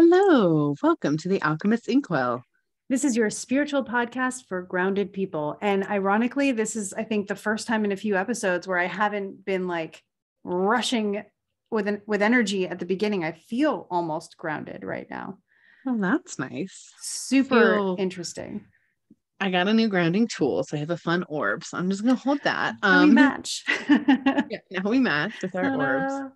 Hello, welcome to the Alchemists Inkwell. This is your spiritual podcast for grounded people. And ironically, this is, I think, the first time in a few episodes where I haven't been like rushing with energy at the beginning. I feel almost grounded right now. Well, that's nice. Super interesting. I got a new grounding tool, so I have a fun orb. So I'm just gonna hold that. We match. Yeah, now we match with our orbs.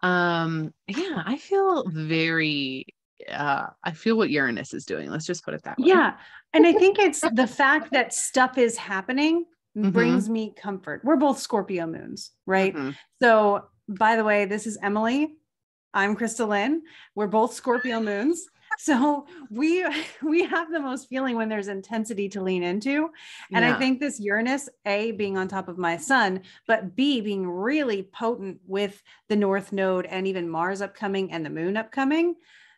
Yeah, I feel very I feel what Uranus is doing. Let's just put it that way. Yeah. And I think it's the fact that stuff is happening brings me comfort. We're both Scorpio moons, right? So by the way, this is Emily. I'm KristaLyn. We're both Scorpio moons. So we have the most feeling when there's intensity to lean into. And I think this Uranus, A, being on top of my sun, but B, being really potent with the North Node and even Mars upcoming and the moon upcoming.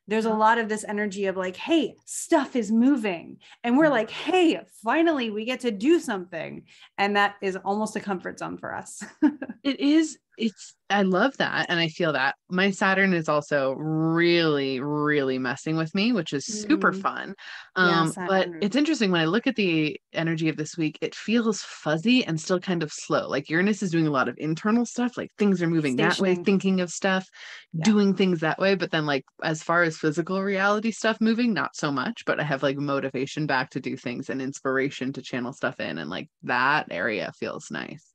There's a lot of this energy of like, hey, stuff is moving. And we're like, hey, finally we get to do something. And that is almost a comfort zone for us. It is. I love that. And I feel that my Saturn is also really, really messing with me, which is super fun. But it's interesting when I look at the energy of this week, it feels fuzzy and still kind of slow. Like Uranus is doing a lot of internal stuff, like things are moving that way, thinking of stuff, doing things that way. But then like, as far as physical reality stuff moving, not so much, but I have like motivation back to do things and inspiration to channel stuff in. And like that area feels nice.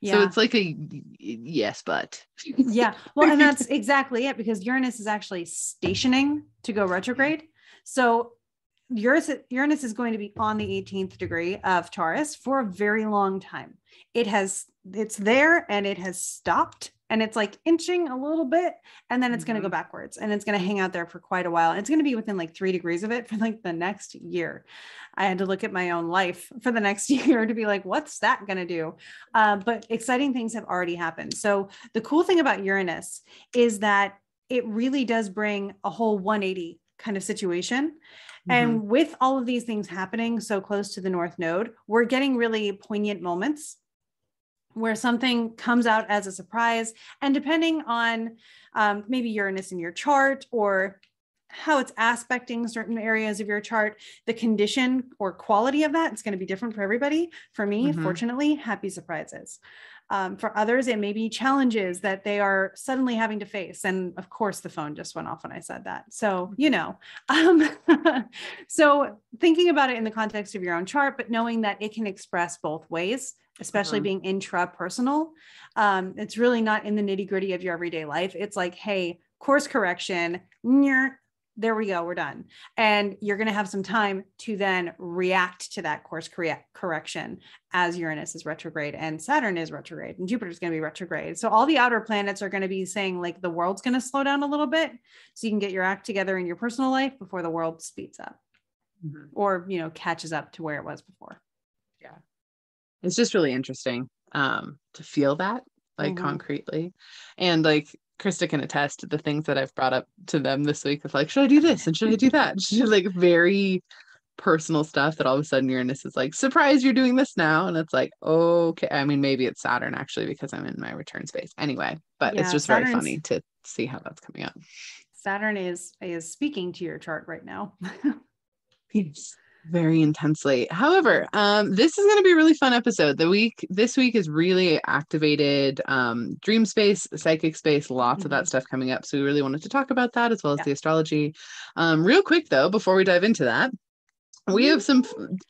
So it's like a yes, but yeah. Well, and that's exactly it, because Uranus is actually stationing to go retrograde. So Uranus is going to be on the 18th degree of Taurus for a very long time. It's there and it has stopped, and it's like inching a little bit, and then it's going to go backwards, and it's going to hang out there for quite a while. It's going to be within like 3 degrees of it for like the next year. I had to look at my own life for the next year to be like, what's that going to do? But exciting things have already happened. So the cool thing about Uranus is that it really does bring a whole 180 kind of situation. And with all of these things happening so close to the North Node, we're getting really poignant moments where something comes out as a surprise. And depending on maybe Uranus in your chart or how it's aspecting certain areas of your chart, the condition or quality of that, it's going to be different for everybody. For me, fortunately, happy surprises. For others, it may be challenges that they are suddenly having to face. And of course, the phone just went off when I said that. So, so thinking about it in the context of your own chart, but knowing that it can express both ways, especially being intrapersonal. It's really not in the nitty gritty of your everyday life. It's like, hey, course correction, there we go, we're done. And you're going to have some time to then react to that course correction as Uranus is retrograde and Saturn is retrograde and Jupiter is going to be retrograde. So all the outer planets are going to be saying like the world's going to slow down a little bit so you can get your act together in your personal life before the world speeds up or, catches up to where it was before. Yeah. It's just really interesting to feel that like concretely. And like Krista can attest to the things that I've brought up to them this week of like, should I do this? And should I do that? She's like very personal stuff that all of a sudden Uranus is like, surprise, you're doing this now. And it's like, okay. I mean, maybe it's Saturn actually, because I'm in my return space anyway, but it's just very funny to see how that's coming up. Saturn is speaking to your chart right now. Yes. Very intensely. However, this is going to be a really fun episode. This week is really activated dream space, psychic space, lots of that stuff coming up. So we really wanted to talk about that as well as the astrology. Real quick though, before we dive into that, we have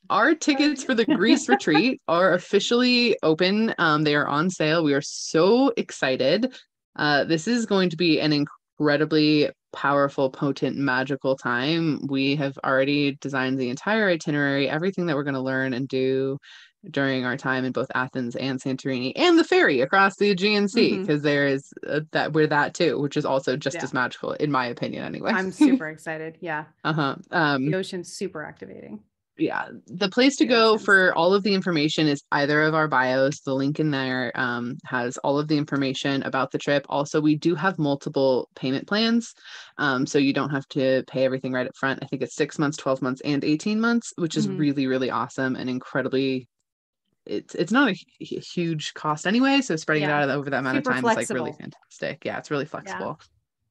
our tickets for the Greece retreat are officially open. They are on sale. We are so excited. This is going to be an incredibly powerful, potent, magical time. We have already designed the entire itinerary, everything that we're going to learn and do during our time in both Athens and Santorini, and the ferry across the Aegean Sea, because there is that too, which is also just as magical, in my opinion, anyway. I'm super excited. Yeah. The ocean's super activating. Yeah, the place to go for all of the information is either of our bios. The link in there has all of the information about the trip. Also, we do have multiple payment plans, so you don't have to pay everything right up front. I think it's 6 months, 12 months, and 18 months, which is really, really awesome and incredibly. It's not a huge cost anyway, so spreading it out over that amount of time is like really fantastic. Yeah, it's really flexible.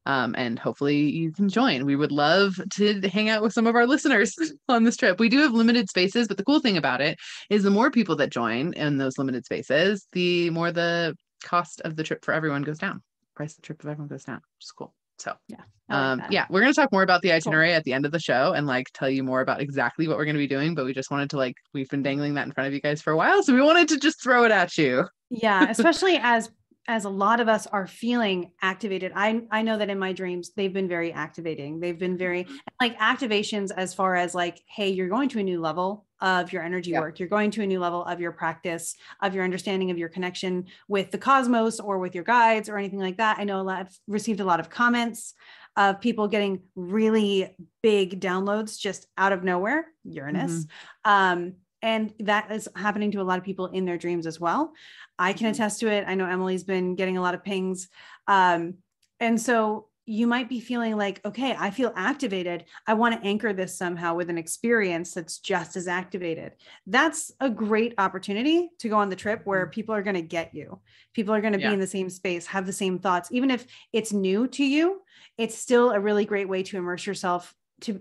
And hopefully you can join. We would love to hang out with some of our listeners on this trip. We do have limited spaces, but the cool thing about it is the more people that join in those limited spaces, the more the cost of the trip for everyone goes down. Price of the trip of everyone goes down, which is cool. So yeah, we're going to talk more about the itinerary at the end of the show and like tell you more about exactly what we're going to be doing. But we just wanted to like, we've been dangling that in front of you guys for a while. So we wanted to just throw it at you. Yeah. Especially as a lot of us are feeling activated. I know that in my dreams, they've been very activating. They've been very like activations as far as like, hey, you're going to a new level of your energy work. You're going to a new level of your practice, of your understanding of your connection with the cosmos or with your guides or anything like that. I know I've received a lot of comments of people getting really big downloads just out of nowhere, Uranus. And that is happening to a lot of people in their dreams as well. I can attest to it. I know Emily's been getting a lot of pings. And so you might be feeling like, okay, I feel activated. I want to anchor this somehow with an experience that's just as activated. That's a great opportunity to go on the trip where people are going to get you. People are going to be in the same space, have the same thoughts. Even if it's new to you, it's still a really great way to immerse yourself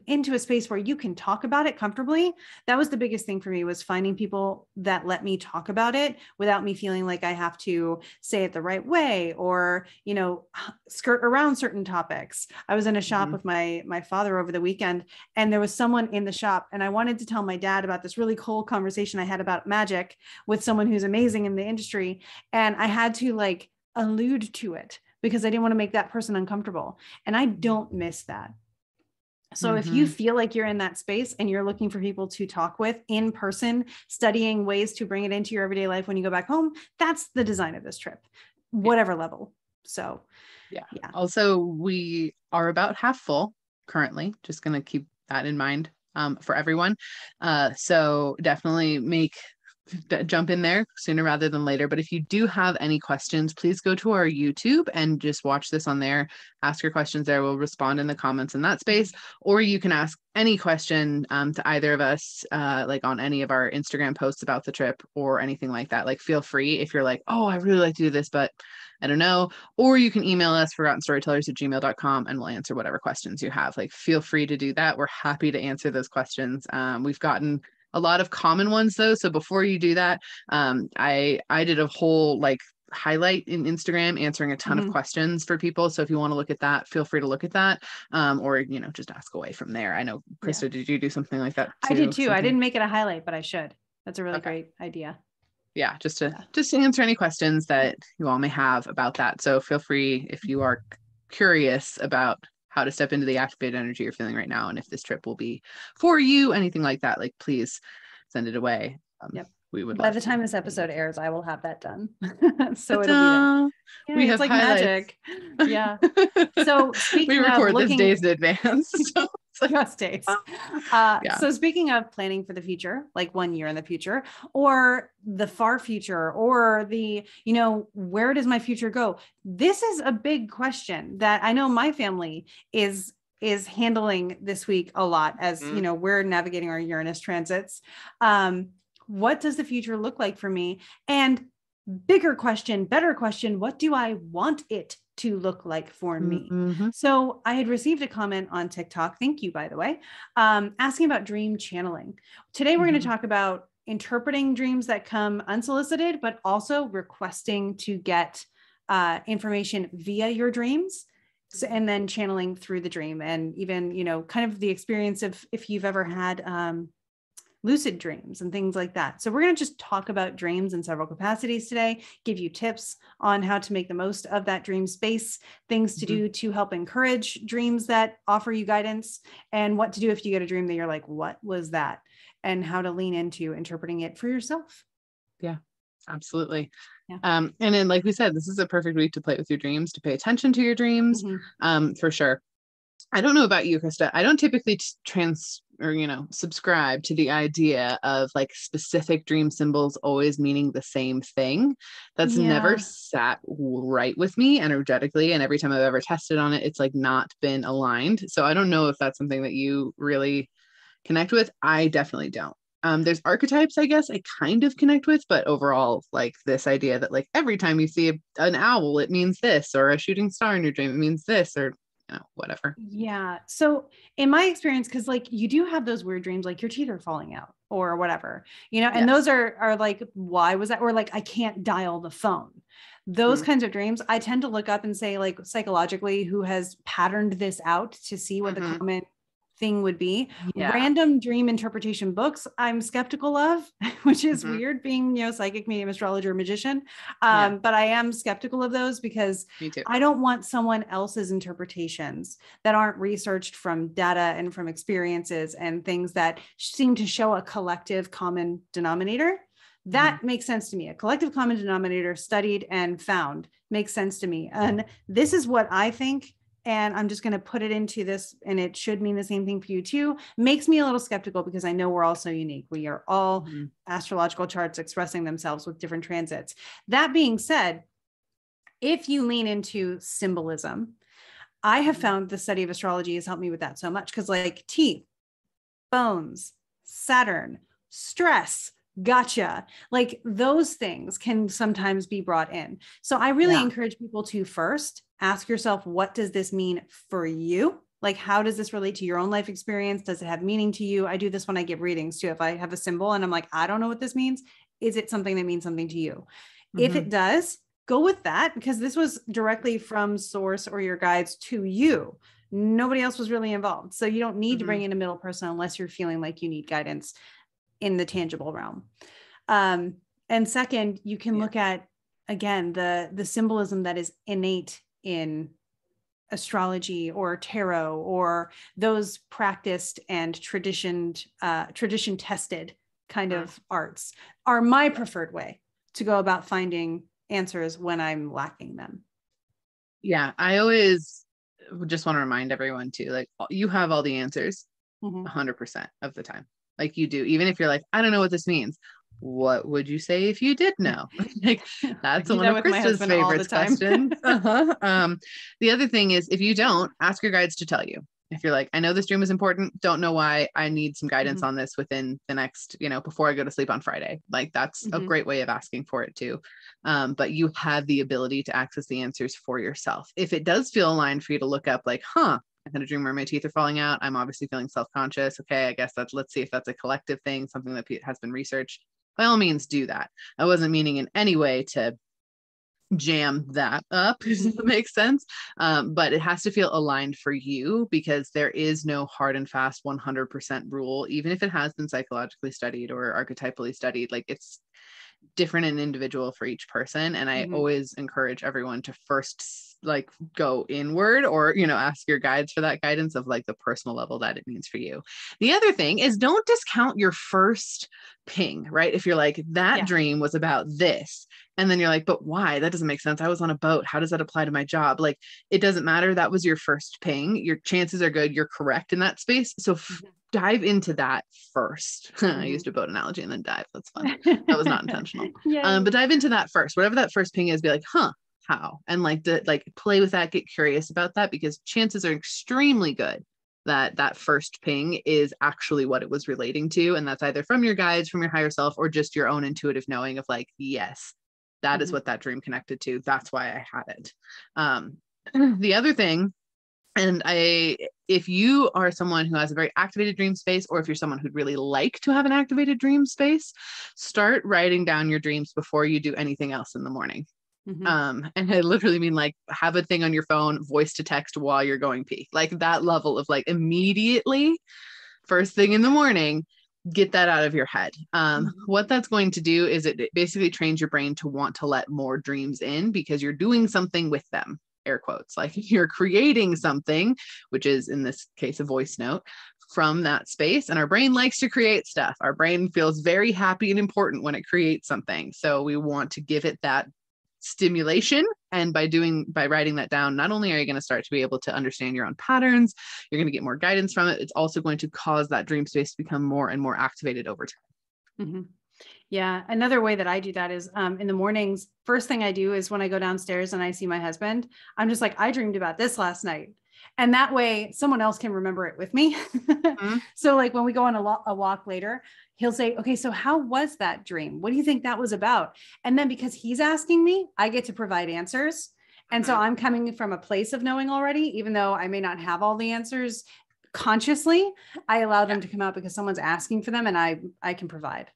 into a space where you can talk about it comfortably. That was the biggest thing for me, was finding people that let me talk about it without me feeling like I have to say it the right way or, you know, skirt around certain topics. I was in a shop with my father over the weekend, and there was someone in the shop, and I wanted to tell my dad about this really cool conversation I had about magic with someone who's amazing in the industry. And I had to like allude to it because I didn't want to make that person uncomfortable. And I don't miss that. So if you feel like you're in that space and you're looking for people to talk with in person, studying ways to bring it into your everyday life when you go back home, that's the design of this trip, whatever level. So yeah. Also, we are about half full currently. Just going to keep that in mind for everyone. So definitely jump in there sooner rather than later. But if you do have any questions, please go to our YouTube and just watch this on there. Ask your questions there. We'll respond in the comments in that space, or you can ask any question to either of us, like on any of our Instagram posts about the trip or anything like that. Like feel free if you're like, oh, I really like to do this, but I don't know. Or you can email us forgottenstorytellers@gmail.com and we'll answer whatever questions you have. Like feel free to do that. We're happy to answer those questions. We've gotten a lot of common ones though. So before you do that, I did a whole like highlight in Instagram answering a ton of questions for people. So if you want to look at that, feel free to look at that. Or, you know, just ask away from there. I know, Krista, did you do something like that too? I did too. I didn't make it a highlight, but I should. That's a really great idea. Yeah, just to answer any questions that you all may have about that. So feel free if you are curious about how to step into the activated energy you're feeling right now, and if this trip will be for you, anything like that, like please send it away. We would. By the time this episode airs, I will have that done. So it'll be there. Yeah, we it's have like highlights. magic. Yeah. So speaking we record of looking, this days in advance. So just days. So speaking of planning for the future, like 1 year in the future, or the far future, or the, you know, where does my future go? This is a big question that I know my family is handling this week a lot as, you know, we're navigating our Uranus transits. What does the future look like for me? And bigger question, better question, what do I want it to look like for me? So I had received a comment on TikTok, thank you, by the way, asking about dream channeling. Today, we're going to talk about interpreting dreams that come unsolicited, but also requesting to get information via your dreams. So, and then channeling through the dream, and even, you know, kind of the experience of if you've ever had lucid dreams and things like that. So we're going to just talk about dreams in several capacities today, give you tips on how to make the most of that dream space, things to do to help encourage dreams that offer you guidance, and what to do if you get a dream that you're like, what was that? And how to lean into interpreting it for yourself. Yeah, absolutely. Yeah. And then, like we said, this is a perfect week to play with your dreams, to pay attention to your dreams, for sure. I don't know about you, Krista. I don't typically subscribe to the idea of like specific dream symbols always meaning the same thing. That's never sat right with me energetically. And every time I've ever tested on it, it's like not been aligned. So I don't know if that's something that you really connect with. I definitely don't. There's archetypes, I guess, I kind of connect with, but overall, like this idea that like every time you see an owl, it means this, or a shooting star in your dream, it means this, or whatever. Yeah. So in my experience, because like you do have those weird dreams, like your teeth are falling out or whatever, and those are like, why was that? Or like, I can't dial the phone. Those kinds of dreams, I tend to look up and say, like, psychologically, who has patterned this out to see what the common thing would be. Random dream interpretation books I'm skeptical of, which is weird, being psychic, medium, astrologer, magician, but I am skeptical of those because I don't want someone else's interpretations that aren't researched from data and from experiences and things that seem to show a collective common denominator. That makes sense to me. A collective common denominator studied and found makes sense to me. And this is what I think. And I'm just going to put it into this, and it should mean the same thing for you too. Makes me a little skeptical because I know we're all so unique. We are all astrological charts expressing themselves with different transits. That being said, if you lean into symbolism, I have found the study of astrology has helped me with that so much, because like teeth, bones, Saturn, stress, gotcha, like those things can sometimes be brought in. So I really encourage people to first ask yourself, what does this mean for you? Like, how does this relate to your own life experience? Does it have meaning to you? I do this when I give readings too. If I have a symbol and I'm like, I don't know what this means, is it something that means something to you? If it does, go with that, because this was directly from source or your guides to you. Nobody else was really involved. So you don't need to bring in a middle person unless you're feeling like you need guidance in the tangible realm. And second, you can look at, again, the symbolism that is innate in astrology or tarot, or those practiced and tradition tested kind of arts are my preferred way to go about finding answers when I'm lacking them. Yeah. I always just want to remind everyone too, like, you have all the answers 100% of the time. Like you do, even if you're like, I don't know what this means. What would you say if you did know? Like, that's one of Krista's favorite questions. The other thing is, if you don't, ask your guides to tell you. If you're like, I know this dream is important, don't know why, I need some guidance on this within the next, before I go to sleep on Friday. Like, that's a great way of asking for it too. But you have the ability to access the answers for yourself. If it does feel aligned for you to look up, like, I had a dream where my teeth are falling out, I'm obviously feeling self-conscious. Okay, I guess let's see if that's a collective thing, something that has been researched. By all means, do that. I wasn't meaning in any way to jam that up, if that makes sense. But it has to feel aligned for you, because there is no hard and fast 100% rule, even if it has been psychologically studied or archetypally studied. Like, it's different and individual for each person. And I always encourage everyone to first like go inward, or, ask your guides for that guidance of like the personal level that it means for you. The other thing is, don't discount your first ping, right? If you're like, that dream was about this, and then you're like, but why? That doesn't make sense. I was on a boat. How does that apply to my job? Like, it doesn't matter. That was your first ping. Your chances are good you're correct in that space. So dive into that first. I used a boat analogy and then dive. That's fun. That was not intentional. But dive into that first. Whatever that first ping is, be like, how? And like play with that, get curious about that, because chances are extremely good that that first ping is actually what it was relating to. And that's either from your guides, from your higher self, or just your own intuitive knowing of like, yes, that is what that dream connected to. That's why I had it. The other thing, if you are someone who has a very activated dream space, or if you're someone who'd really like to have an activated dream space, start writing down your dreams before you do anything else in the morning. And I literally mean like, have a thing on your phone, voice to text while you're going pee, like that level of like immediately first thing in the morning, get that out of your head. What that's going to do is it basically trains your brain to want to let more dreams in, because you're doing something with them, air quotes, like you're creating something, which is in this case a voice note from that space. And our brain likes to create stuff. Our brain feels very happy and important when it creates something. So we want to give it that stimulation. And by writing that down, not only are you going to start to be able to understand your own patterns, you're going to get more guidance from it. It's also going to cause that dream space to become more and more activated over time. Yeah. Another way that I do that is in the mornings, first thing I do is when I go downstairs and I see my husband, I'm just like, I dreamed about this last night. And that way someone else can remember it with me. So like when we go on a walk later, he'll say, okay, so how was that dream? What do you think that was about? And then because he's asking me, I get to provide answers. And so I'm coming from a place of knowing already, even though I may not have all the answers consciously. I allow them to come out because someone's asking for them, and I can provide.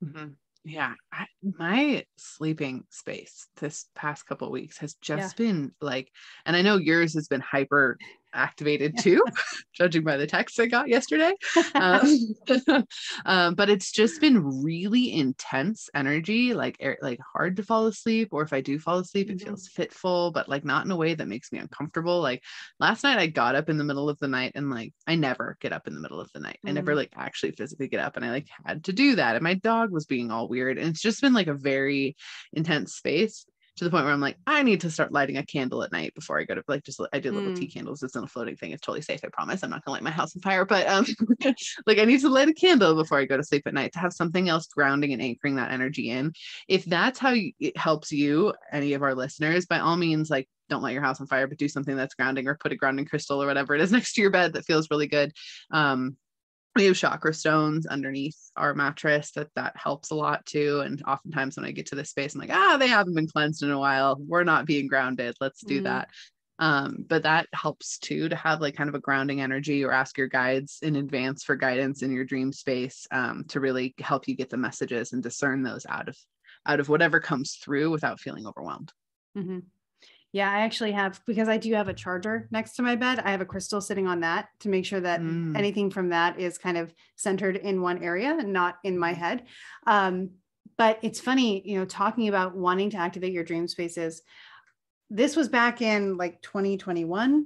Mm-hmm. Yeah. My sleeping space this past couple of weeks has just been like, and I know yours has been hyper activated too, judging by the text I got yesterday. But it's just been really intense energy, like hard to fall asleep, or if I do fall asleep, it feels fitful, but like not in a way that makes me uncomfortable. Like last night I got up in the middle of the night, and like I never get up in the middle of the night. I never like actually physically get up, and I like had to do that. And my dog was being all weird. And it's just been like a very intense space, to the point where I'm like, I need to start lighting a candle at night before I go to I do little tea candles. It's not a floating thing. It's totally safe. I promise. I'm not gonna light my house on fire, but like I need to light a candle before I go to sleep at night to have something else grounding and anchoring that energy in. If that's how it helps you, any of our listeners, by all means, like don't light your house on fire, but do something that's grounding, or put a grounding crystal or whatever it is next to your bed that feels really good. We have chakra stones underneath our mattress that helps a lot too. And oftentimes when I get to this space, I'm like, they haven't been cleansed in a while. We're not being grounded. Let's do that. But that helps too, to have like kind of a grounding energy, or ask your guides in advance for guidance in your dream space, to really help you get the messages and discern those out of whatever comes through without feeling overwhelmed. Yeah, I actually have, because I do have a charger next to my bed. I have a crystal sitting on that to make sure that anything from that is kind of centered in one area and not in my head. But it's funny, talking about wanting to activate your dream spaces. This was back in like 2021.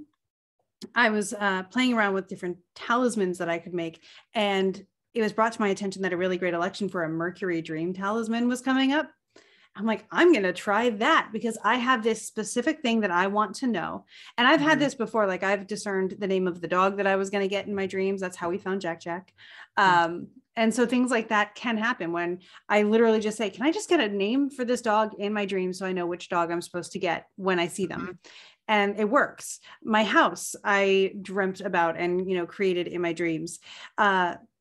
I was playing around with different talismans that I could make. And it was brought to my attention that a really great election for a Mercury dream talisman was coming up. I'm like, I'm going to try that, because I have this specific thing that I want to know. And I've had this before. Like I've discerned the name of the dog that I was going to get in my dreams. That's how we found Jack Jack. And so things like that can happen when I literally just say, can I just get a name for this dog in my dream, so I know which dog I'm supposed to get when I see them? And it works. My house, I dreamt about and, created in my dreams.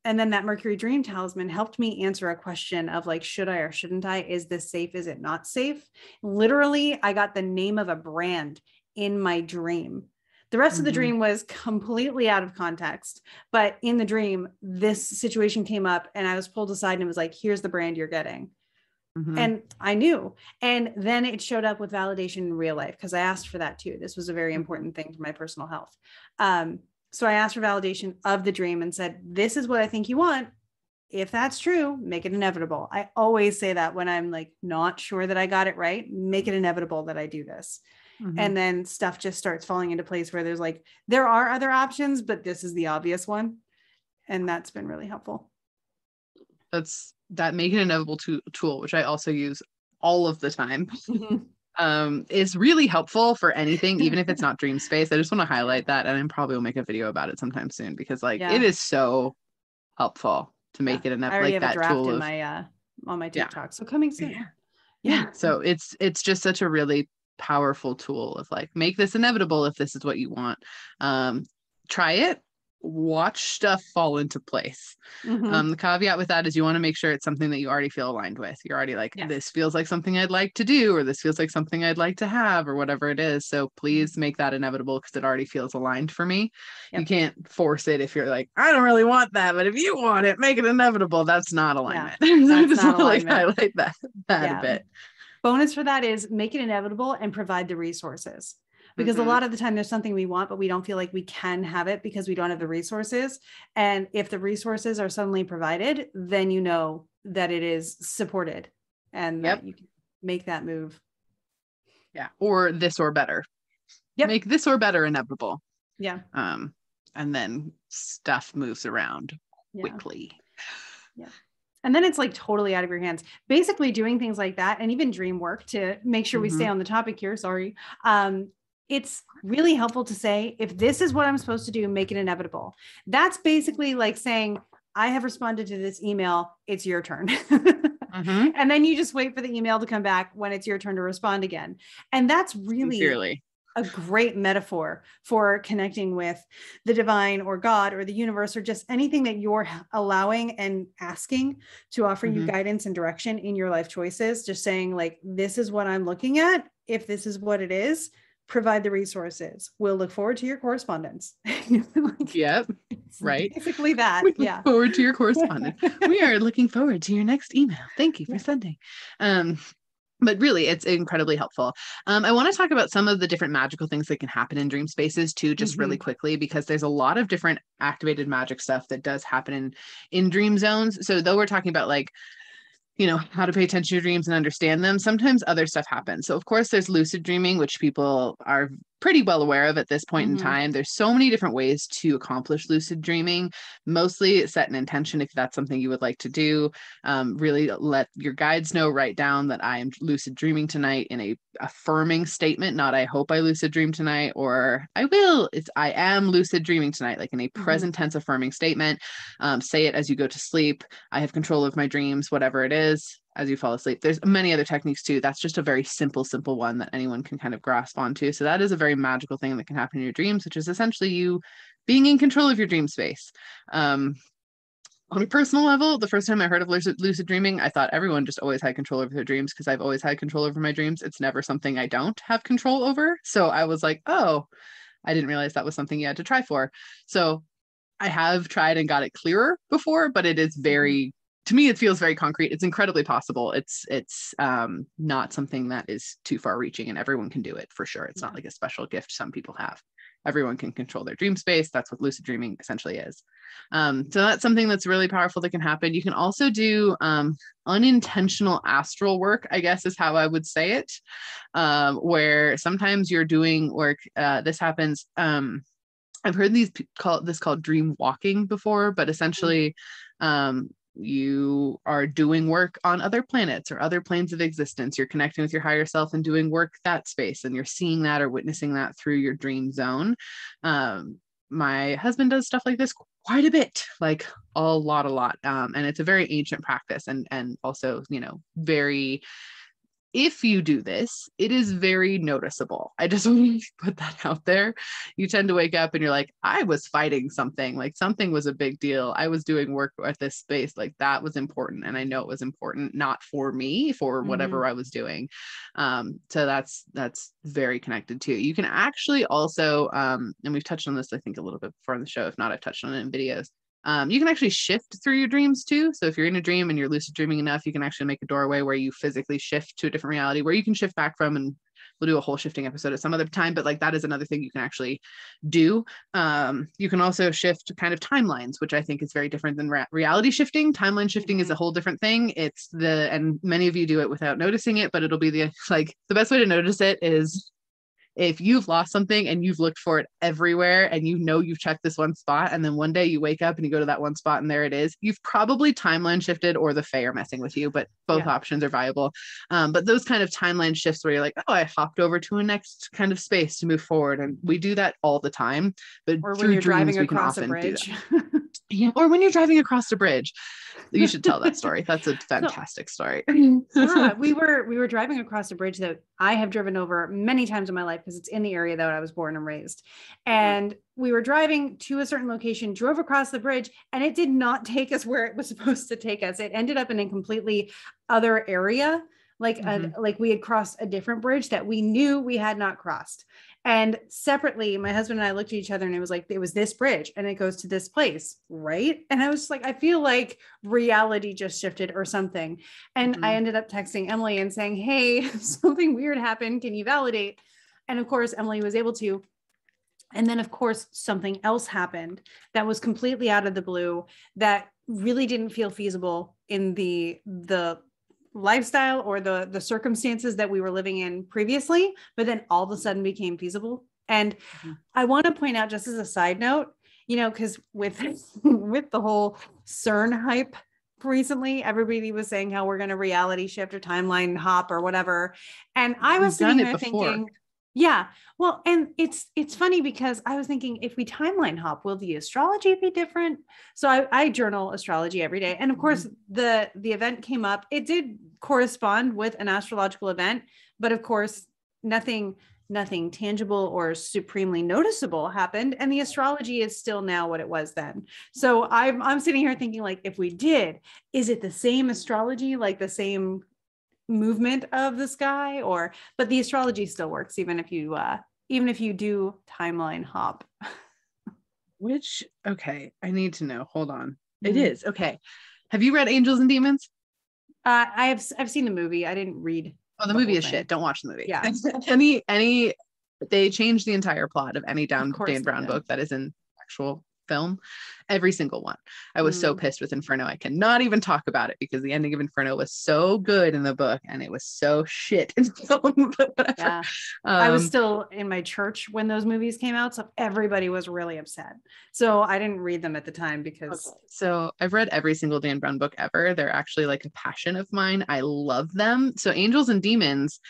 And then that Mercury dream talisman helped me answer a question of like, should I or shouldn't I? Is this safe? Is it not safe? Literally, I got the name of a brand in my dream. The rest of the dream was completely out of context, but in the dream, this situation came up and I was pulled aside and it was like, here's the brand you're getting. And I knew. And then it showed up with validation in real life, because I asked for that too. This was a very important thing for my personal health. So I asked for validation of the dream and said, this is what I think you want. If that's true, make it inevitable. I always say that when I'm like not sure that I got it right, make it inevitable that I do this. And then stuff just starts falling into place where there's like, there are other options, but this is the obvious one. And that's been really helpful. That make it inevitable tool, which I also use all of the time. Is really helpful for anything, even if it's not dream space. I just want to highlight that, and I probably will make a video about it sometime soon, because it is so helpful to make it I already have a draft in my on my TikTok, so coming soon. So it's just such a really powerful tool of like, make this inevitable if this is what you want. Try it, watch stuff fall into place. The caveat with that is you want to make sure it's something that you already feel aligned with. You're already like, this feels like something I'd like to do, or this feels like something I'd like to have, or whatever it is. So please make that inevitable, because it already feels aligned for me. You can't force it if you're like, I don't really want that, but if you want it, make it inevitable. That's not alignment. So I just want to like highlight that a bit. Bonus for that is make it inevitable and provide the resources. Because a lot of the time there's something we want, but we don't feel like we can have it because we don't have the resources. And if the resources are suddenly provided, then you know that it is supported and that you can make that move. Or this or better. Make this or better inevitable. And then stuff moves around quickly. And then it's like totally out of your hands. Basically doing things like that, and even dream work, to make sure we stay on the topic here. Sorry. It's really helpful to say, if this is what I'm supposed to do, make it inevitable. That's basically like saying, I have responded to this email. It's your turn. And then you just wait for the email to come back when it's your turn to respond again. And that's really a great metaphor for connecting with the divine or God or the universe, or just anything that you're allowing and asking to offer you guidance and direction in your life choices. Just saying like, this is what I'm looking at. if this is what it is, provide the resources. We'll look forward to your correspondence. Like, Yep. Right. Basically that. We Yeah. look forward to your correspondence. We are looking forward to your next email. Thank you for Yeah. sending. But really, it's incredibly helpful. I want to talk about some of the different magical things that can happen in dream spaces too, just really quickly, because there's a lot of different activated magic stuff that does happen in dream zones. So though we're talking about like, you know, how to pay attention to your dreams and understand them, sometimes other stuff happens. So of course there's lucid dreaming, which people are pretty well aware of at this point in time. There's so many different ways to accomplish lucid dreaming. Mostly set an intention if that's something you would like to do. Really let your guides know, write down that I am lucid dreaming tonight in a affirming statement, not I hope I lucid dream tonight or I will. It's I am lucid dreaming tonight, like in a present tense affirming statement. Say it as you go to sleep. I have control of my dreams, whatever it is, as you fall asleep. There's many other techniques too. That's just a very simple one that anyone can kind of grasp onto. So that is a very magical thing that can happen in your dreams, which is essentially you being in control of your dream space. On a personal level, the first time I heard of lucid dreaming, I thought everyone just always had control over their dreams because I've always had control over my dreams. It's never something I don't have control over. So I was like, oh, I didn't realize that was something you had to try for. So I have tried and got it clearer before, but it is very, to me, it feels very concrete. It's incredibly possible. It's not something that is too far reaching and everyone can do it for sure. It's not like a special gift some people have. Everyone can control their dream space. That's what lucid dreaming essentially is. So that's something that's really powerful that can happen. You can also do unintentional astral work, I guess is how I would say it, where sometimes you're doing work. This happens. I've heard called dream walking before, but essentially you are doing work on other planets or other planes of existence. You're connecting with your higher self and doing work that space, and you're seeing that or witnessing that through your dream zone. My husband does stuff like this quite a bit, like a lot. And it's a very ancient practice and also, you know, very, if you do this, it is very noticeable. I just want to put that out there. You tend to wake up and you're like, I was fighting something, like something was a big deal. I was doing work at this space, like that was important. And I know it was important, not for me, for whatever I was doing. So that's very connected to. You can actually also, and we've touched on this, I think a little bit before on the show. If not, I've touched on it in videos. You can actually shift through your dreams too. So if you're in a dream and you're lucid dreaming enough, you can actually make a doorway where you physically shift to a different reality where you can shift back from, and we'll do a whole shifting episode at some other time, but like that is another thing you can actually do. You can also shift kind of timelines, which I think is very different than reality shifting. Timeline shifting is a whole different thing. And many of you do it without noticing it, but it'll be the best way to notice it is if you've lost something and you've looked for it everywhere and you know you've checked this one spot, and then one day you wake up and you go to that one spot and there it is, you've probably timeline shifted or the Fae are messing with you, but both options are viable. But those kind of timeline shifts where you're like, oh, I hopped over to a next kind of space to move forward. And we do that all the time. But or when you're driving across a bridge. Yeah, or when you're driving across a bridge. You should tell that story. That's a fantastic story. Yeah, we were driving across a bridge that I have driven over many times in my life because it's in the area that I was born and raised. And we were driving to a certain location, drove across the bridge, and it did not take us where it was supposed to take us. It ended up in a completely other area. Like we had crossed a different bridge that we knew we had not crossed. And separately, my husband and I looked at each other and it was like, it was this bridge and it goes to this place, right? And I was just like, I feel like reality just shifted or something. And I ended up texting Emily and saying, hey, something weird happened. Can you validate? And of course, Emily was able to. And then of course, something else happened that was completely out of the blue that really didn't feel feasible in the lifestyle or the circumstances that we were living in previously, but then all of a sudden became feasible. And I want to point out, just as a side note, you know, because with the whole CERN hype recently, everybody was saying how we're going to reality shift or timeline hop or whatever. And I was sitting there thinking, yeah, well, and it's funny because I was thinking, if we timeline hop, will the astrology be different? So I journal astrology every day. And of course, the event came up. It did correspond with an astrological event, but of course, nothing tangible or supremely noticeable happened. And the astrology is still now what it was then. So I'm sitting here thinking, like, if we did, is it the same astrology, like the same movement of the sky, but the astrology still works even if you do timeline hop. Okay, I need to know. Hold on. It is. Okay. Have you read Angels and Demons? I've seen the movie. I didn't read. Oh, the movie is shit. Don't watch the movie. Yeah. They changed the entire plot of any Dan Brown book that is in actual film. Every single one. I was so pissed with Inferno. I cannot even talk about it because the ending of Inferno was so good in the book and it was so shit in film. But whatever. Yeah. I was still in my church when those movies came out, so everybody was really upset. So I didn't read them at the time because. Okay. So I've read every single Dan Brown book ever. They're actually like a passion of mine. I love them. So Angels and Demons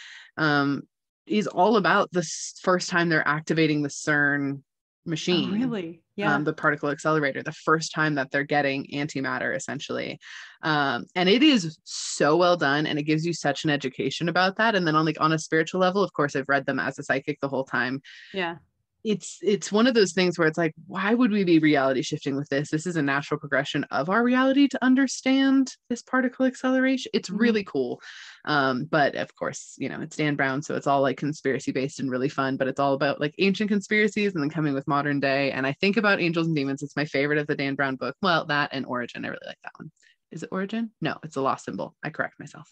is all about the first time they're activating the CERN machine. Oh, really? Yeah. The particle accelerator, the first time that they're getting antimatter, essentially. And it is so well done, and it gives you such an education about that. And then on a spiritual level, of course, I've read them as a psychic the whole time. Yeah. It's one of those things where it's like, why would we be reality shifting with this? This is a natural progression of our reality to understand this particle acceleration. It's really cool. But of course, it's Dan Brown, so it's all like conspiracy based and really fun, but it's all about like ancient conspiracies and then coming with modern day. And I think about Angels and Demons. It's my favorite of the Dan Brown book. Well, that and Origin. I really like that one. Is it Origin? No, it's a Lost Symbol. I correct myself.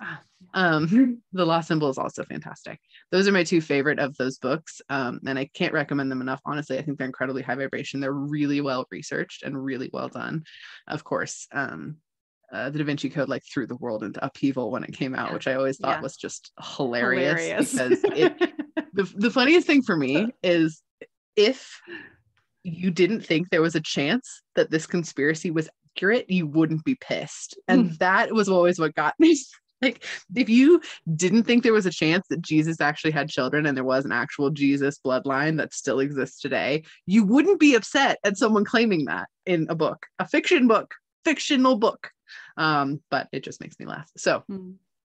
The Lost Symbol is also fantastic. Those are my two favorite of those books. And I can't recommend them enough. Honestly, I think they're incredibly high vibration. They're really well researched and really well done. Of course, the Da Vinci Code like threw the world into upheaval when it came out, which I always thought was just hilarious. Because the funniest thing for me is if you didn't think there was a chance that this conspiracy was accurate, you wouldn't be pissed. And that was always what got me. Like, if you didn't think there was a chance that Jesus actually had children and there was an actual Jesus bloodline that still exists today, you wouldn't be upset at someone claiming that in a book, a fictional book. But it just makes me laugh. So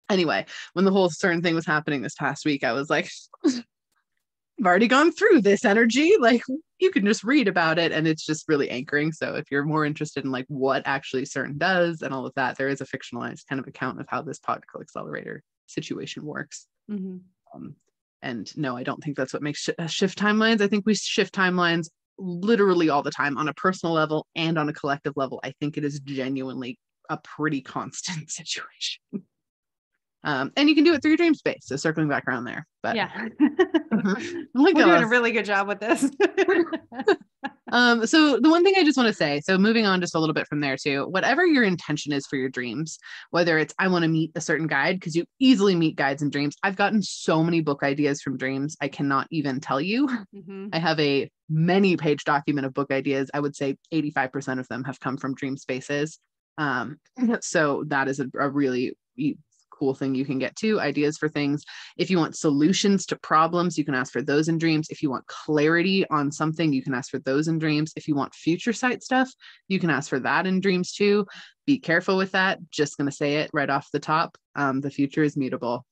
anyway, when the whole CERN thing was happening this past week, I was like, I've already gone through this energy. Like, you can just read about it, and it's just really anchoring. So if you're more interested in like what actually CERN does and all of that, there is a fictionalized kind of account of how this particle accelerator situation works. And no, I don't think that's what makes shift timelines. I think we shift timelines literally all the time on a personal level and on a collective level. I think it is genuinely a pretty constant situation. And you can do it through your dream space. So circling back around there, but yeah, we're doing a really good job with this. So the one thing I just want to say, so moving on just a little bit from there too, whatever your intention is for your dreams, whether it's, I want to meet a certain guide, because you easily meet guides in dreams. I've gotten so many book ideas from dreams. I cannot even tell you. I have a many page document of book ideas. I would say 85% of them have come from dream spaces. So that is a really cool thing you can get to, ideas for things. If you want solutions to problems, you can ask for those in dreams. If you want clarity on something, you can ask for those in dreams. If you want future sight stuff, you can ask for that in dreams too. Be careful with that. Just going to say it right off the top. The future is mutable.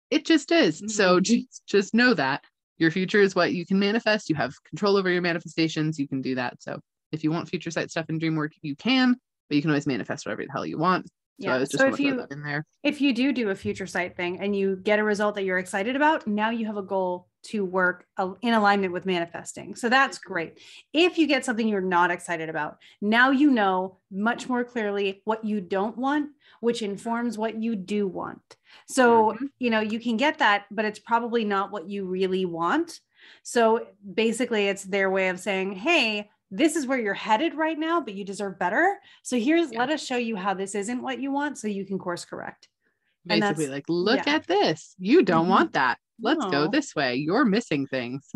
It just is. So just know that your future is what you can manifest. You have control over your manifestations. You can do that. So if you want future sight stuff in dream work, you can, but you can always manifest whatever the hell you want. So I was just going to throw that in there. If you do a future sight thing and you get a result that you're excited about, now you have a goal to work in alignment with manifesting. So that's great. If you get something you're not excited about, now you know much more clearly what you don't want, which informs what you do want. So, you can get that, but it's probably not what you really want. So basically it's their way of saying, hey, this is where you're headed right now, but you deserve better. So let us show you how this isn't what you want so you can course correct. Basically like, look at this. You don't want that. Let's go this way. You're missing things.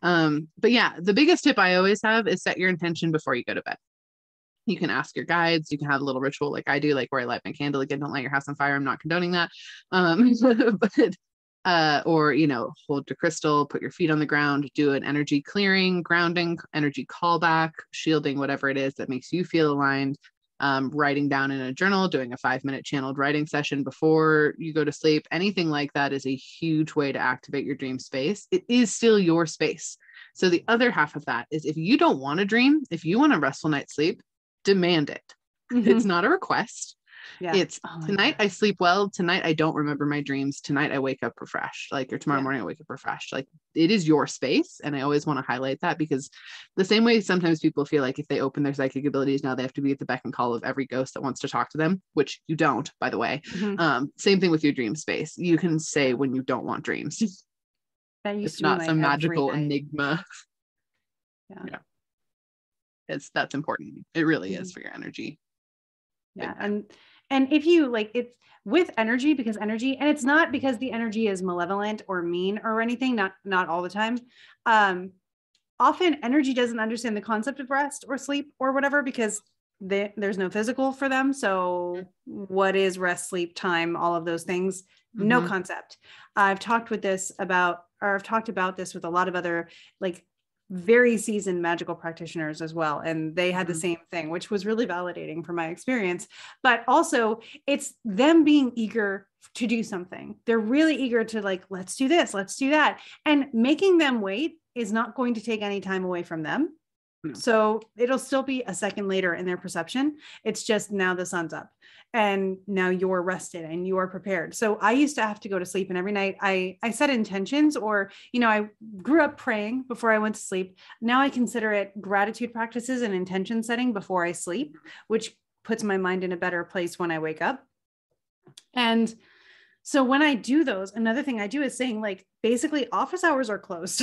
But yeah, the biggest tip I always have is set your intention before you go to bed. You can ask your guides. You can have a little ritual like I do, like where I light my candle. Again, don't light your house on fire. I'm not condoning that. Or, hold your crystal, put your feet on the ground, do an energy clearing, grounding, energy callback, shielding, whatever it is that makes you feel aligned. Writing down in a journal, doing a 5-minute channeled writing session before you go to sleep. Anything like that is a huge way to activate your dream space. It is still your space. So the other half of that is if you don't want to dream, if you want a restful night's sleep, demand it. It's not a request. Yeah. It's tonight I sleep well. Tonight I don't remember my dreams. Tonight I wake up refreshed. Like, or tomorrow morning I wake up refreshed. Like, it is your space. And I always want to highlight that, because the same way sometimes people feel like if they open their psychic abilities, now they have to be at the beck and call of every ghost that wants to talk to them, which you don't, by the way. Same thing with your dream space. You can say when you don't want dreams. That used It's to be not my some every magical night. enigma. Yeah. That's important. It really is for your energy. Yeah. And if you like, it's with energy, because energy, and it's not because the energy is malevolent or mean or anything, not all the time. Often energy doesn't understand the concept of rest or sleep or whatever, because there's no physical for them. So what is rest, sleep, time, all of those things? No concept. I've talked about this with a lot of other like very seasoned magical practitioners as well. And they had the same thing, which was really validating for my experience. But also it's them being eager to do something. They're really eager to like, let's do this, let's do that. And making them wait is not going to take any time away from them. So it'll still be a second later in their perception. It's just now the sun's up and now you're rested and you are prepared. So I used to have to go to sleep, and every night I set intentions, or, I grew up praying before I went to sleep. Now I consider it gratitude practices and intention setting before I sleep, which puts my mind in a better place when I wake up. And so when I do those, another thing I do is saying, like, basically office hours are closed.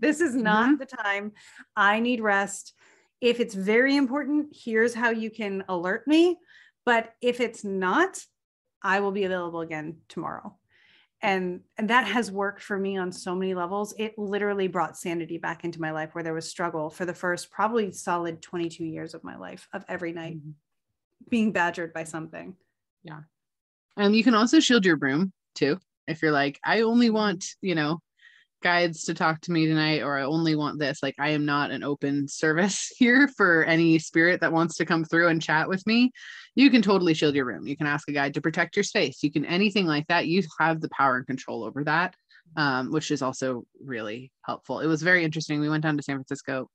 This is not the time. I need rest. If it's very important, here's how you can alert me. But if it's not, I will be available again tomorrow. And that has worked for me on so many levels. It literally brought sanity back into my life, where there was struggle for the first probably solid 22 years of my life, of every night being badgered by something. Yeah. And you can also shield your room too. If you're like, I only want, guides to talk to me tonight, or I only want this, like, I am not an open service here for any spirit that wants to come through and chat with me. You can totally shield your room. You can ask a guide to protect your space. You can anything like that. You have the power and control over that, which is also really helpful. It was very interesting. We went down to San Francisco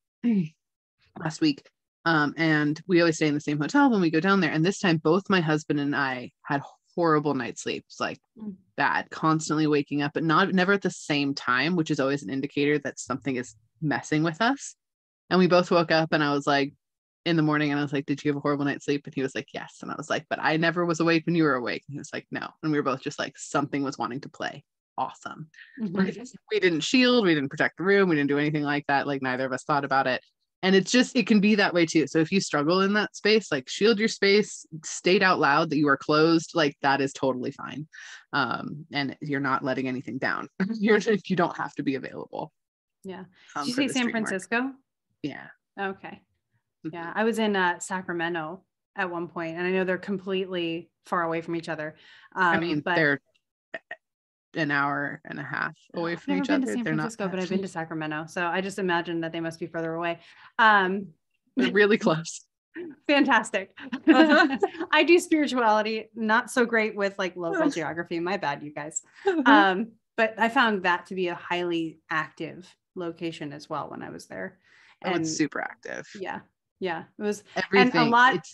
last week. And we always stay in the same hotel when we go down there. And this time, both my husband and I had horrible night sleeps, like bad, constantly waking up, but never at the same time, which is always an indicator that something is messing with us. And we both woke up, and I was like, in the morning, and I was like, did you have a horrible night's sleep? And he was like, yes. And I was like, but I never was awake when you were awake. And he was like, no. And we were both just like, something was wanting to play. Awesome. We didn't shield, we didn't protect the room, we didn't do anything like that. Like, neither of us thought about it. And it's just, it can be that way too. So if you struggle in that space, like, shield your space, state out loud that you are closed, like, that is totally fine. And you're not letting anything down. You don't have to be available. Yeah. Did you say San Francisco? Yeah. Okay. Yeah. I was in Sacramento at one point, and I know they're completely far away from each other. But they're an hour and a half away from each other. I've been to San Francisco, but I've been to Sacramento. So I just imagine that they must be further away. They're really close. Fantastic. I do spirituality, not so great with like local geography. My bad, you guys. But I found that to be a highly active location as well when I was there. And it's super active. Yeah. Yeah. It was everything. And a lot.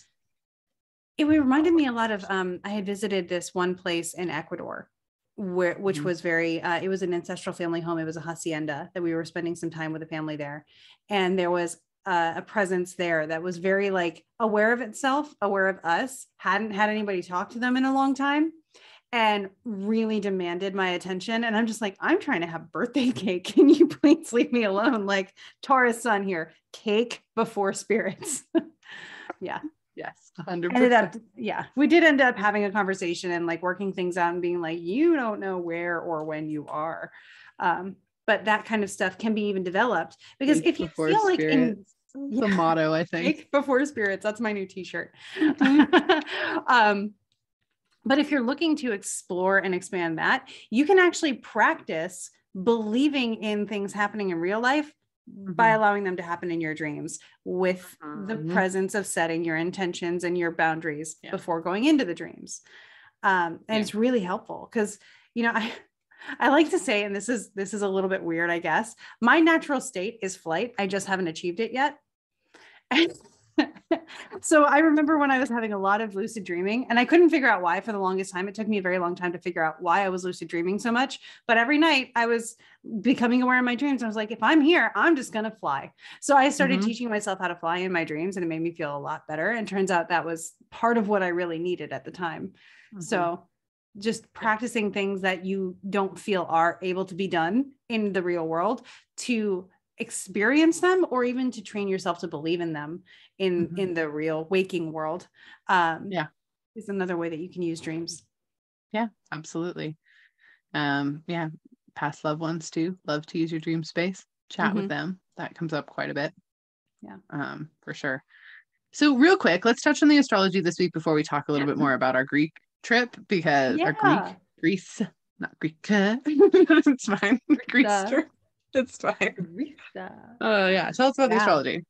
It reminded me a lot of, I had visited this one place in Ecuador, which was very, it was an ancestral family home. It was a hacienda that we were spending some time with a family there. And there was a presence there that was very like aware of itself, aware of us, hadn't had anybody talk to them in a long time, and really demanded my attention. And I'm just like, I'm trying to have birthday cake. Can you please leave me alone? Like, Taurus sun here, cake before spirits. Yeah. Yes, 100%. We did end up having a conversation and like working things out and being like, you don't know where or when you are. But that kind of stuff can be even developed, because if you feel like the motto, I think. Cake before spirits. That's my new t-shirt. But if you're looking to explore and expand that, you can actually practice believing in things happening in real life by allowing them to happen in your dreams, with the presence of setting your intentions and your boundaries before going into the dreams. And it's really helpful because, I like to say, and this is a little bit weird, I guess, my natural state is flight. I just haven't achieved it yet. So I remember when I was having a lot of lucid dreaming, and I couldn't figure out why for the longest time. It took me a very long time to figure out why I was lucid dreaming so much. But every night I was becoming aware of my dreams. I was like, if I'm here, I'm just going to fly. So I started teaching myself how to fly in my dreams, and it made me feel a lot better. And turns out that was part of what I really needed at the time. So just practicing things that you don't feel are able to be done in the real world to experience them, or even to train yourself to believe in them in the real waking world, is another way that you can use dreams. Yeah, absolutely. Past loved ones too. Love to use your dream space, chat with them. That comes up quite a bit. For sure. So real quick, let's touch on the astrology this week before we talk a little bit more about our Greek trip, because our Greece, not Greek. It's fine. Greece trip. It's fine. Tell us about the astrology.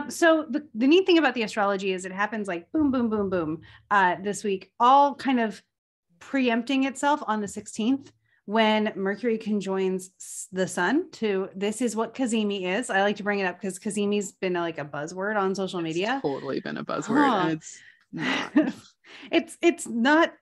So the neat thing about the astrology is it happens like boom, boom, boom, boom this week, all kind of preempting itself on the 16th when Mercury conjoins the sun to, this is what Cazimi is. I like to bring it up because Cazimi's been like a buzzword on social media. Totally been a buzzword. And it's not. it's not,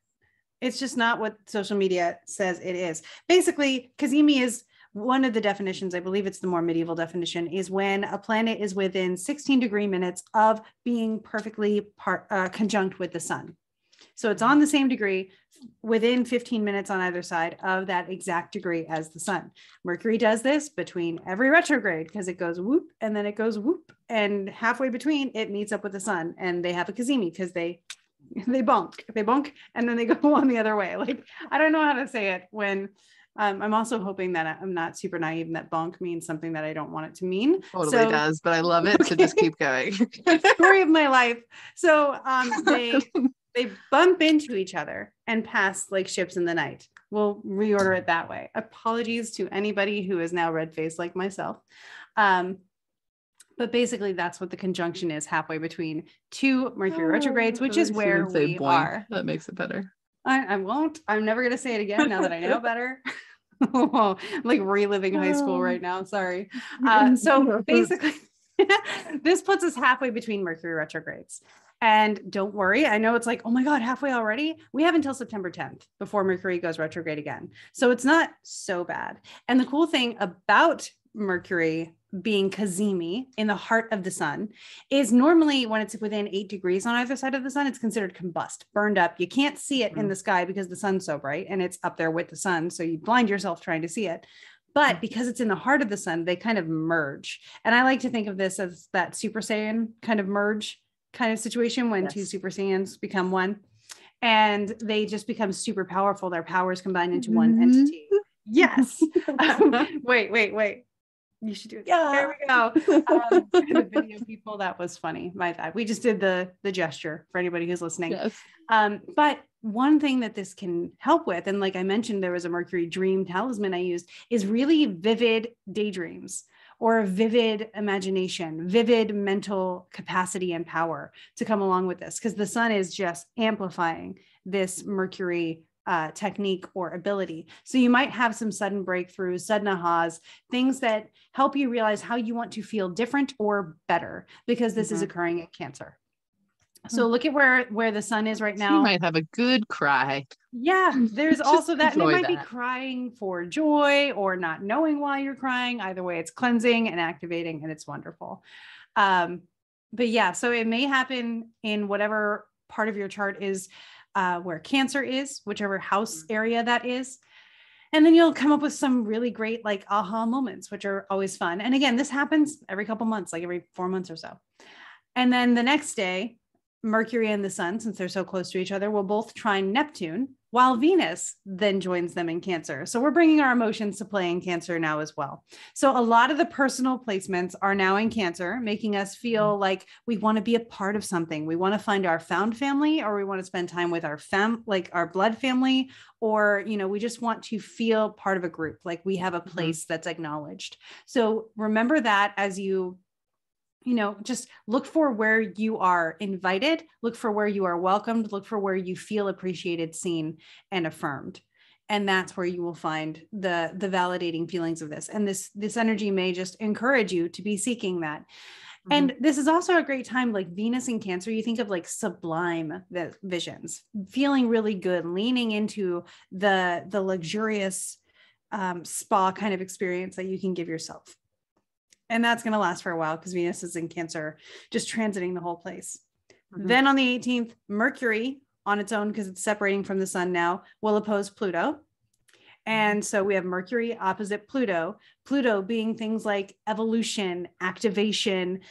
it's just not what social media says it is. Basically, Cazimi is one of the definitions, I believe it's the more medieval definition, is when a planet is within 16 degree minutes of being perfectly conjunct with the sun. So it's on the same degree within 15 minutes on either side of that exact degree as the sun. Mercury does this between every retrograde because it goes whoop and then it goes whoop, and halfway between it meets up with the sun, and they have a Cazimi because they bonk and then they go on the other way. Like, I don't know how to say it when I'm also hoping that I'm not super naive and that bonk means something that I don't want it to mean. Totally does, but I love it. So just keep going. Story of my life. So they bump into each other and pass like ships in the night. We'll reorder it that way. Apologies to anybody who is now red-faced like myself. But basically that's what the conjunction is, halfway between two Mercury retrogrades, which is where we are. That makes it better. I won't. I'm never going to say it again now that I know better. Like reliving high school right now. Sorry. So basically, this puts us halfway between Mercury retrogrades. And don't worry, I know it's like, oh my God, halfway already? We have until September 10th before Mercury goes retrograde again. So it's not so bad. And the cool thing about Mercury being Cazimi in the heart of the sun is normally when it's within 8 degrees on either side of the sun, it's considered combust, burned up. You can't see it in the sky because the sun's so bright and it's up there with the sun. So you blind yourself trying to see it. But because it's in the heart of the sun, they kind of merge. And I like to think of this as that Super Saiyan kind of merge kind of situation when two Super Saiyans become one and they just become super powerful. Their powers combine into one entity. Yes. Wait. You should do it. Yeah. There we go. The video people, that was funny. My bad. We just did the gesture for anybody who's listening. Yes. But one thing that this can help with, and like I mentioned, there was a Mercury dream talisman I used, is really vivid daydreams or vivid imagination, vivid mental capacity and power to come along with this, because the sun is just amplifying this Mercury technique or ability. So you might have some sudden breakthroughs, sudden ahas, things that help you realize how you want to feel different or better, because this is occurring at Cancer. So look at where the sun is right now. You might have a good cry. Yeah, there's also that. And it might be crying for joy or not knowing why you're crying. Either way, it's cleansing and activating, and it's wonderful. But yeah, so it may happen in whatever part of your chart is where Cancer is, whichever house area that is. And then you'll come up with some really great like aha moments, which are always fun. And again, this happens every couple months, like every 4 months or so. And then the next day, Mercury and the sun, since they're so close to each other, will both trine Neptune, while Venus then joins them in Cancer. So we're bringing our emotions to play in Cancer now as well. So a lot of the personal placements are now in Cancer, making us feel like we want to be a part of something. We want to find our found family, or we want to spend time with our like our blood family, or, you know, we just want to feel part of a group, like we have a place that's acknowledged. So remember that as you just look for where you are invited, look for where you are welcomed, look for where you feel appreciated, seen, and affirmed. And that's where you will find the validating feelings of this. And this energy may just encourage you to be seeking that. And this is also a great time, like Venus in Cancer, you think of like sublime visions, feeling really good, leaning into the luxurious spa kind of experience that you can give yourself. And that's going to last for a while because Venus is in Cancer, just transiting the whole place. Then on the 18th, Mercury on its own, because it's separating from the sun now, will oppose Pluto. And so we have Mercury opposite Pluto, Pluto being things like evolution, activation,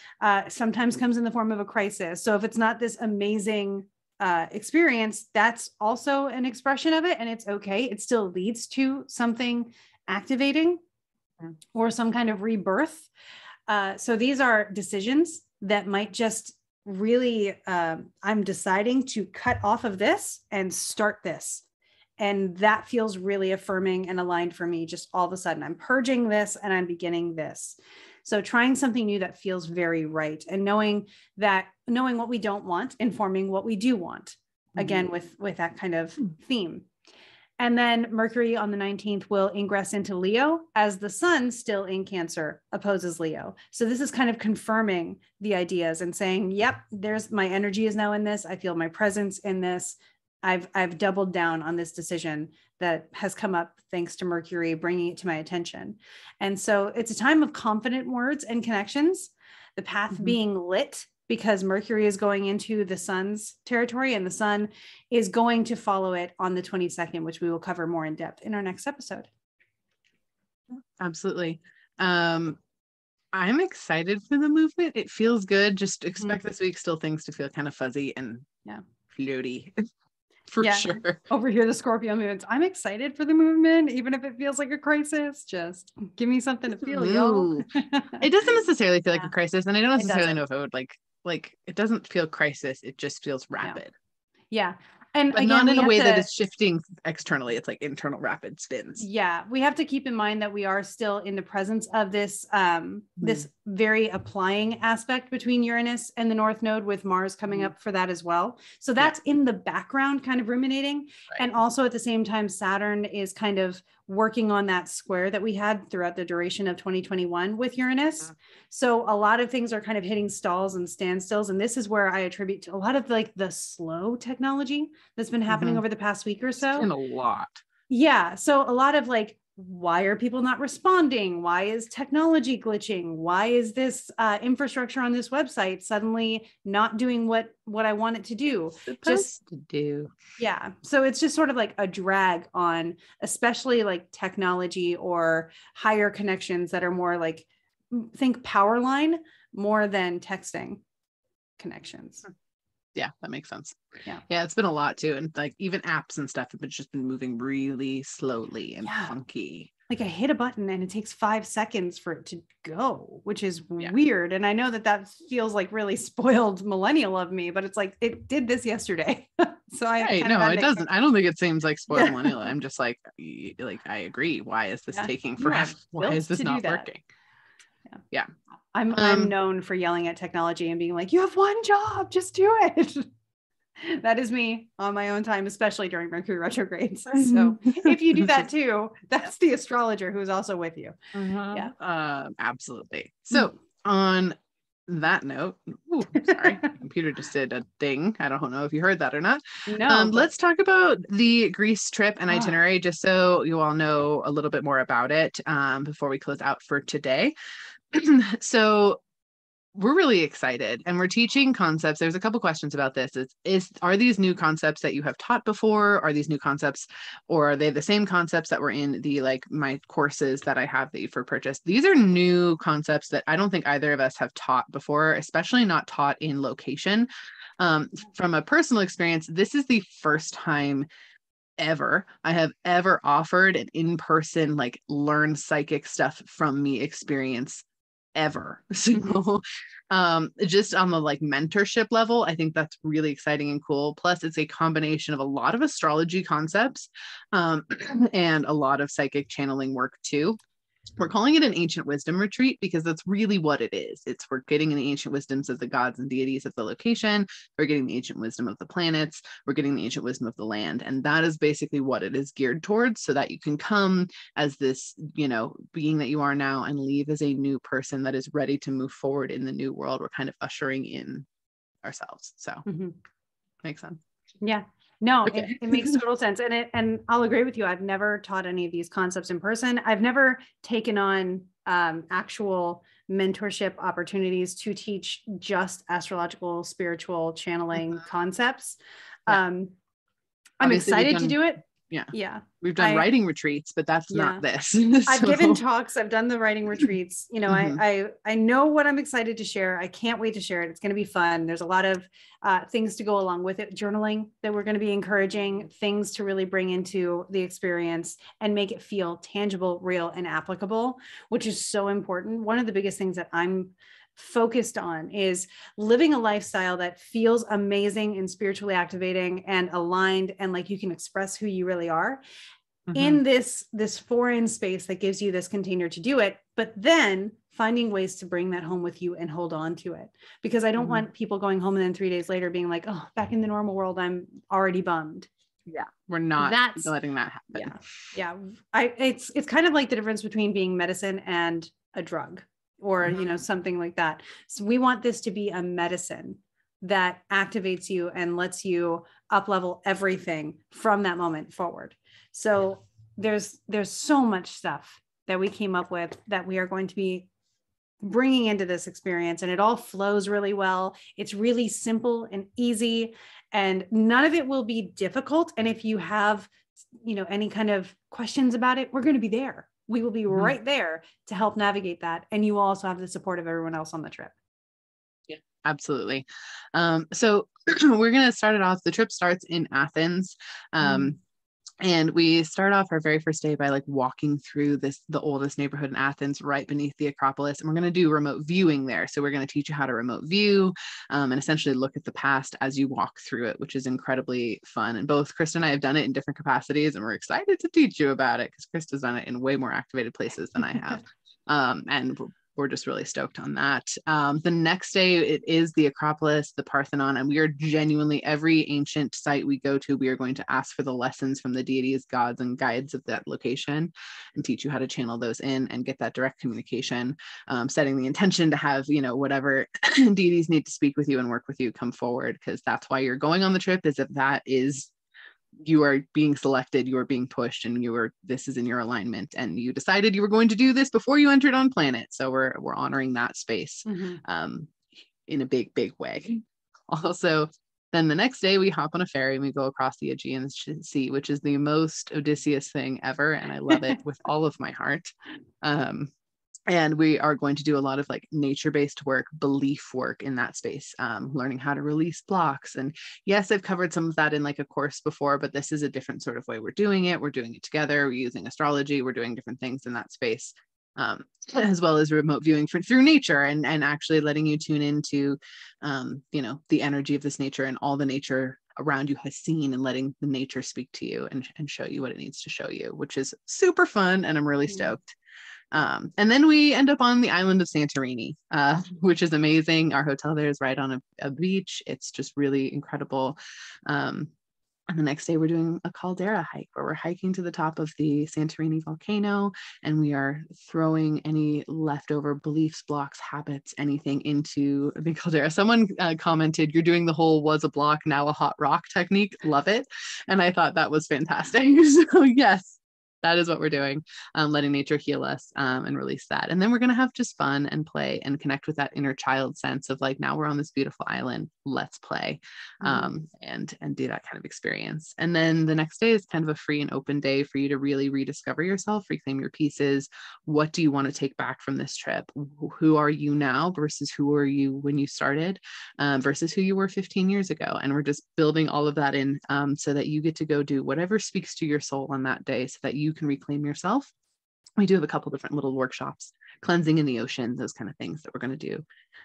sometimes comes in the form of a crisis. So if it's not this amazing experience, that's also an expression of it. And it's okay. It still leads to something activating or some kind of rebirth. So these are decisions that might just really, I'm deciding to cut off of this and start this. And that feels really affirming and aligned for me. Just all of a sudden, I'm purging this and I'm beginning this. So trying something new that feels very right, and knowing what we don't want, informing what we do want, again, with that kind of theme. And then Mercury on the 19th will ingress into Leo as the sun, still in Cancer, opposes Leo. So this is kind of confirming the ideas and saying, yep, there's my energy is now in this. I feel my presence in this. I've doubled down on this decision that has come up thanks to Mercury bringing it to my attention. And so it's a time of confident words and connections, the path being lit because Mercury is going into the sun's territory and the sun is going to follow it on the 22nd, which we will cover more in depth in our next episode. Absolutely. I'm excited for the movement. It feels good. Just expect this week still things to feel kind of fuzzy and floaty. For sure. Over here, the Scorpio movements. I'm excited for the movement, even if it feels like a crisis. Just give me something to feel, yo. It doesn't necessarily feel like a crisis, and I don't necessarily know if it would like it doesn't feel crisis. It just feels rapid. Yeah. And but again, not in a way that is shifting externally. It's like internal rapid spins. Yeah, we have to keep in mind that we are still in the presence of this this very applying aspect between Uranus and the North Node, with Mars coming up for that as well. So that's in the background, kind of ruminating, and also at the same time, Saturn is kind of working on that square that we had throughout the duration of 2021 with Uranus. So a lot of things are kind of hitting stalls and standstills, and this is where I attribute to a lot of like the slow technology that's been happening over the past week or so. And a lot. Yeah. So a lot of like, why are people not responding? Why is technology glitching? Why is this infrastructure on this website suddenly not doing what I want it to do? Yeah. So it's just sort of like a drag on, especially like technology or higher connections that are more like, think power line more than texting connections. Yeah, that makes sense. Yeah, it's been a lot too, and like even apps and stuff have just been moving really slowly and funky. Like I hit a button and it takes 5 seconds for it to go, which is weird. And I know that feels like really spoiled millennial of me, but it's like it did this yesterday. So it doesn't. I don't think it seems like spoiled millennial. I'm just like I agree. Why is this taking forever? Why is this not working? Yeah. I'm known for yelling at technology and being like, you have one job, just do it. That is me on my own time, especially during Mercury retrogrades. So if you do that too, that's the astrologer who's also with you. Absolutely. So on that note, sorry, computer just did a ding. I don't know if you heard that or not. No. Let's talk about the Greece trip and itinerary, just so you all know a little bit more about it before we close out for today. So we're really excited, and we're teaching concepts. There's a couple questions about this. Are these new concepts that you have taught before? Are these new concepts, or are they the same concepts that were in the my courses that I have for purchase? These are new concepts that I don't think either of us have taught before, especially not taught in location. From a personal experience, this is the first time ever I have ever offered an in-person learn psychic stuff from me experience ever. So just on the mentorship level, I think that's really exciting and cool. Plus it's a combination of a lot of astrology concepts and a lot of psychic channeling work too. We're calling it an ancient wisdom retreat because that's really what it is. We're getting the ancient wisdoms of the gods and deities of the location. We're getting the ancient wisdom of the planets. We're getting the ancient wisdom of the land. And that is basically what it is geared towards, so that you can come as this, being that you are now and leave as a new person that is ready to move forward in the new world. We're kind of ushering in ourselves. So makes sense. Yeah. No, Okay. it makes total sense. And I'll agree with you. I've never taught any of these concepts in person. I've never taken on actual mentorship opportunities to teach just astrological, spiritual channeling concepts. Yeah. I'm Obviously, excited to do it. Yeah. Yeah. We've done writing retreats, but that's not this. I've given talks. I've done the writing retreats. I know what I'm excited to share. I can't wait to share it. It's going to be fun. There's a lot of things to go along with it. Journaling that we're going to be encouraging, things to really bring into the experience and make it feel tangible, real, and applicable, which is so important. One of the biggest things that I'm focused on is living a lifestyle that feels amazing and spiritually activating and aligned, and like you can express who you really are in this foreign space that gives you this container to do it, but then finding ways to bring that home with you and hold on to it. Because I don't want people going home and then 3 days later being like, oh, back in the normal world, I'm already bummed. Yeah, we're not letting that happen. Yeah. It's kind of like the difference between being medicine and a drug, or something like that. So we want this to be a medicine that activates you and lets you up level everything from that moment forward. So there's so much stuff that we came up with that we are going to be bringing into this experience, and it all flows really well. It's really simple and easy, and none of it will be difficult. And if you have, any kind of questions about it, we're going to be there. We will be right there to help navigate that. And you will also have the support of everyone else on the trip. Yeah, absolutely. So we're going to start it off. The trip starts in Athens. And we start off our very first day by like walking through the oldest neighborhood in Athens, right beneath the Acropolis. And we're going to do remote viewing there. So we're going to teach you how to remote view and essentially look at the past as you walk through it, which is incredibly fun. And both Krista and I have done it in different capacities, and we're excited to teach you about it because Krista's done it in way more activated places than I have. And we're just really stoked on that. The next day, it is the Acropolis, the Parthenon, and we are genuinely, every ancient site we go to, we are going to ask for the lessons from the deities, gods, and guides of that location and teach you how to channel those in and get that direct communication, setting the intention to have, whatever deities need to speak with you and work with you come forward, because that's why you're going on the trip, is if that is you are being selected, you are being pushed, and this is in your alignment, and you decided you were going to do this before you entered on planet. So we're honoring that space in a big way. Also, then the next day we hop on a ferry and we go across the Aegean Sea, which is the most Odysseus thing ever, and I love it with all of my heart. And we are going to do a lot of like nature-based work, belief work in that space, learning how to release blocks. And yes, I've covered some of that in like a course before, but this is a different sort of way we're doing it. We're doing it together. We're using astrology. We're doing different things in that space, as well as remote viewing through nature and actually letting you tune into, the energy of this nature and all the nature around you has seen, and letting the nature speak to you and show you what it needs to show you, which is super fun. And I'm really stoked. And then we end up on the island of Santorini, which is amazing. Our hotel there is right on a beach. It's just really incredible. And the next day we're doing a caldera hike where we're hiking to the top of the Santorini volcano, and we are throwing any leftover beliefs, blocks, habits, anything into the caldera. Someone commented, "You're doing the whole was a block, now a hot rock technique." Love it. And I thought that was fantastic. So yes, that is what we're doing, letting nature heal us and release that. And then we're going to have just fun and play and connect with that inner child sense of like, now we're on this beautiful island, let's play and do that kind of experience. And then the next day is kind of a free and open day for you to really rediscover yourself, reclaim your pieces. What do you want to take back from this trip? Who are you now versus who were you when you started versus who you were 15 years ago? And we're just building all of that in so that you get to go do whatever speaks to your soul on that day so that you can reclaim yourself. We do have a couple different little workshops, cleansing in the ocean, those kind of things that we're going to do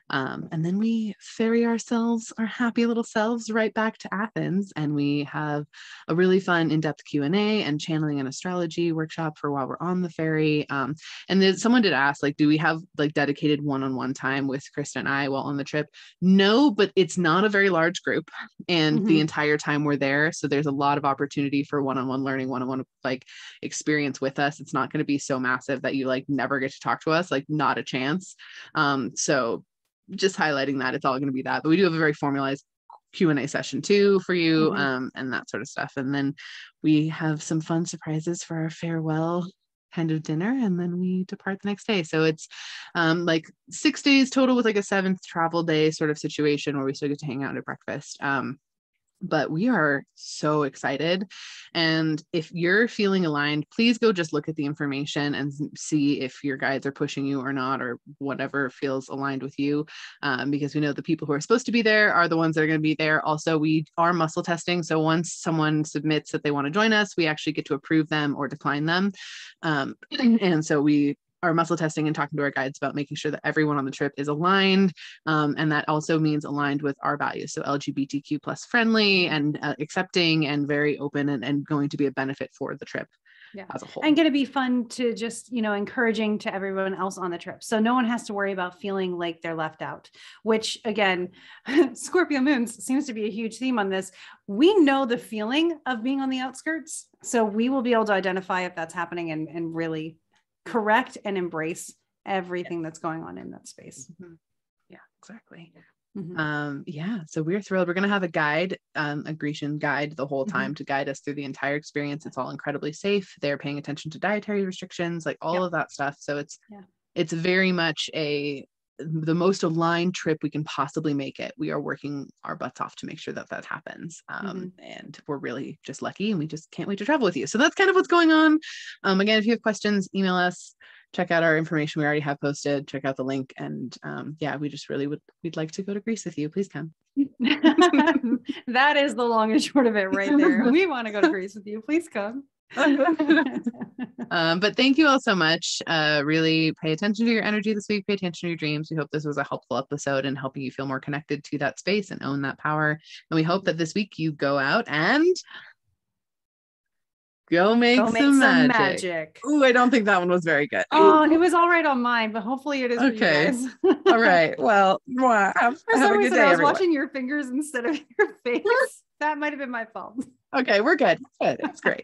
And then we ferry ourselves, our happy little selves, right back to Athens, and we have a really fun in-depth Q&A and channeling and astrology workshop for while we're on the ferry. And then someone did ask, like, do we have like dedicated one-on-one time with Krista and I while on the trip? No, but it's not a very large group, and the entire time we're there, so there's a lot of opportunity for one-on-one learning, one-on-one like experience with us. It's not going to be so massive that you like never get to talk to us, like not a chance. So just highlighting that it's all going to be that, but we do have a very formalized Q&A session too for you, and that sort of stuff. And then we have some fun surprises for our farewell kind of dinner, and then we depart the next day. So it's like 6 days total with like a 7th travel day sort of situation where we still get to hang out at breakfast. But we are so excited. And if you're feeling aligned, please go just look at the information and see if your guides are pushing you or not, or whatever feels aligned with you. Because we know the people who are supposed to be there are the ones that are going to be there. Also, we are muscle testing. So once someone submits that they want to join us, we actually get to approve them or decline them. And so we are muscle testing and talking to our guides about making sure that everyone on the trip is aligned. And that also means aligned with our values. So LGBTQ plus friendly and accepting and very open, and going to be a benefit for the trip as a whole. And going to be fun to just, encouraging to everyone else on the trip. So no one has to worry about feeling like they're left out, which again, Scorpio moons seems to be a huge theme on this. We know the feeling of being on the outskirts. So we will be able to identify if that's happening and really correct and embrace everything that's going on in that space. Yeah, exactly. So we're thrilled. We're going to have a guide, a Grecian guide the whole time to guide us through the entire experience. It's all incredibly safe. They're paying attention to dietary restrictions, like all of that stuff. So it's very much the most aligned trip we can possibly make it. We are working our butts off to make sure that happens. And we're really just lucky, and we just can't wait to travel with you. So that's kind of what's going on. Again, if you have questions, email us, check out our information we already have posted, check out the link. And we just really we'd like to go to Greece with you. Please come. That is the long and short of it right there. We want to go to Greece with you. Please come. But thank you all so much. Really pay attention to your energy this week. Pay attention to your dreams. We hope this was a helpful episode in helping you feel more connected to that space and own that power. And we hope that this week you go out and go make some magic. Oh, I don't think that one was very good. Oh, it was all right on mine, but hopefully it is for you guys. All right. Well, have a good day, I was everyone. watching your fingers instead of your face. That might have been my fault. Okay, we're good. It's great.